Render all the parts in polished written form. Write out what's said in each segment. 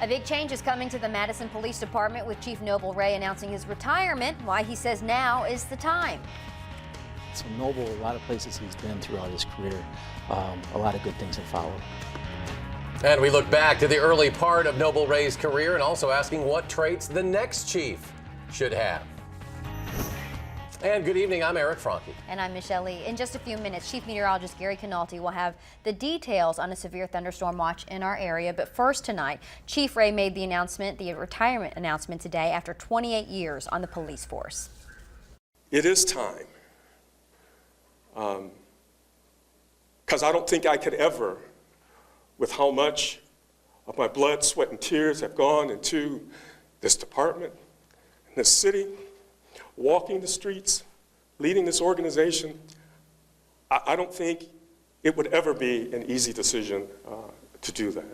A big change is coming to the Madison Police Department with Chief Noble Wray announcing his retirement. Why he says now is the time. So Noble, a lot of places he's been throughout his career, a lot of good things have followed. And we look back to the early part of Noble Wray's career and also asking what traits the next chief should have. And good evening, I'm Eric Franke. And I'm Michelle Lee. In just a few minutes, Chief Meteorologist Gary Canalti will have the details on a severe thunderstorm watch in our area. But first tonight, Chief Wray made the retirement announcement today after 28 years on the police force. It is time. Because I don't think I could ever, with how much of my blood, sweat, and tears have gone into this department, this city, walking the streets, leading this organization, I don't think it would ever be an easy decision to do that.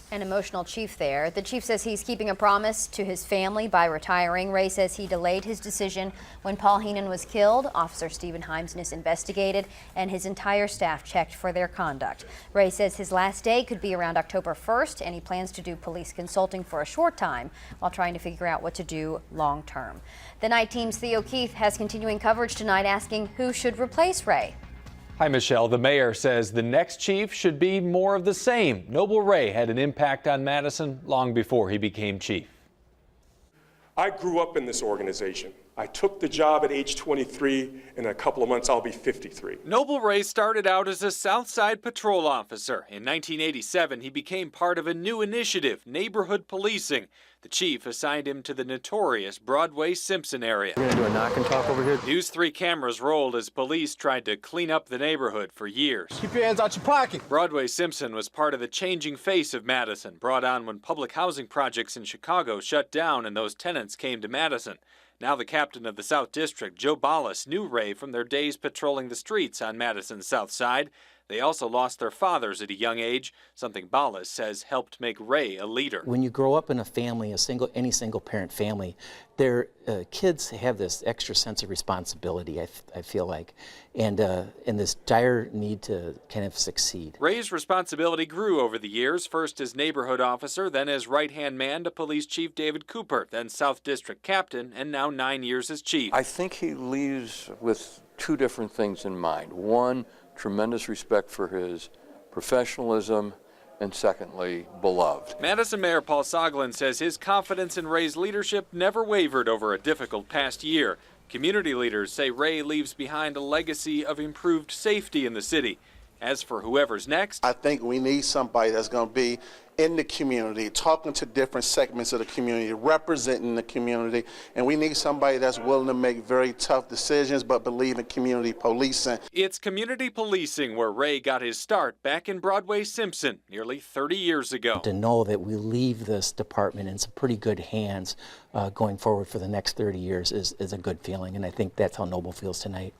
An emotional chief there. The chief says he's keeping a promise to his family by retiring. Wray says he delayed his decision when Paul Heenan was killed. Officer Stephen Heimsness investigated and his entire staff checked for their conduct. Wray says his last day could be around October 1st and he plans to do police consulting for a short time while trying to figure out what to do long term. The night team's Theo Keith has continuing coverage tonight asking who should replace Wray. Hi, Michelle. The mayor says the next chief should be more of the same. Noble Wray had an impact on Madison long before he became chief. I grew up in this organization. I took the job at age 23. In a couple of months, I'll be 53. Noble Wray started out as a Southside patrol officer. In 1987, he became part of a new initiative, neighborhood policing. The chief assigned him to the notorious Broadway-Simpson area. We're going to do a knock and talk over here. News 3 cameras rolled as police tried to clean up the neighborhood for years. Keep your hands out your pocket. Broadway-Simpson was part of the changing face of Madison, brought on when public housing projects in Chicago shut down and those tenants came to Madison. Now the captain of the South District, Joe Ballas, knew Wray from their days patrolling the streets on Madison's South Side. They also lost their fathers at a young age, something Ballas says helped make Wray a leader. When you grow up in a family, any single parent family, their kids have this extra sense of responsibility, I feel like, and this dire need to kind of succeed. Wray's responsibility grew over the years, first as neighborhood officer, then as right-hand man to Police Chief David Cooper, then South District captain, and now 9 years as chief. I think he leaves with two different things in mind. One, tremendous respect for his professionalism, and secondly, beloved. Madison Mayor Paul Soglin says his confidence in Wray's leadership never wavered over a difficult past year. Community leaders say Wray leaves behind a legacy of improved safety in the city. As for whoever's next, I think we need somebody that's going to be in the community, talking to different segments of the community, representing the community, and we need somebody that's willing to make very tough decisions but believe in community policing. It's community policing where Wray got his start back in Broadway-Simpson nearly 30 years ago. To know that we leave this department in some pretty good hands going forward for the next 30 years is a good feeling, and I think that's how Noble feels tonight.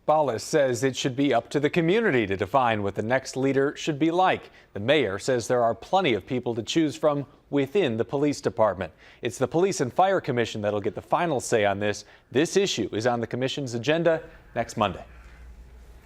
Ballas says it should be up to the community to define what the next leader should be like. The mayor says there are plenty of people to choose from within the police department. It's the Police and Fire Commission that'll get the final say on this. This issue is on the commission's agenda next Monday.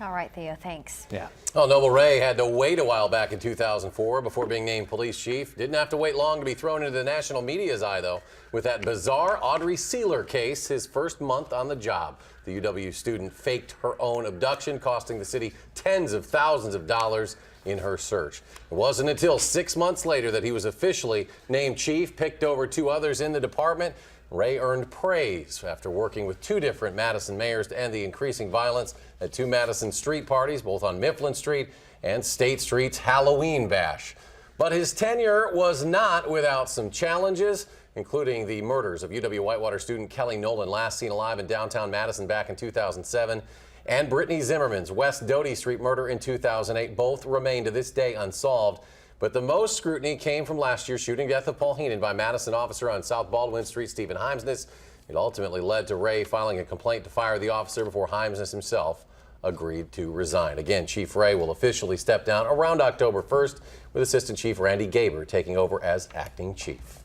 All right, Theo, thanks. Yeah. Well, Noble Wray had to wait a while back in 2004 before being named police chief. Didn't have to wait long to be thrown into the national media's eye, though, with that bizarre Audrey Sealer case his first month on the job. The UW student faked her own abduction, costing the city tens of thousands of dollars in her search. It wasn't until 6 months later that he was officially named chief, picked over two others in the department. Wray earned praise after working with two different Madison mayors to end the increasing violence at two Madison street parties, both on Mifflin Street and State Street's Halloween Bash. But his tenure was not without some challenges, including the murders of UW Whitewater student Kelly Nolan, last seen alive in downtown Madison back in 2007, and Brittany Zimmerman's West Doty Street murder in 2008. Both remain to this day unsolved. But the most scrutiny came from last year's shooting death of Paul Heenan by Madison officer on South Baldwin Street, Stephen Heimsness. It ultimately led to Wray filing a complaint to fire the officer before Heimsness himself agreed to resign. Again, Chief Wray will officially step down around October 1st, with Assistant Chief Randy Gaber taking over as acting chief.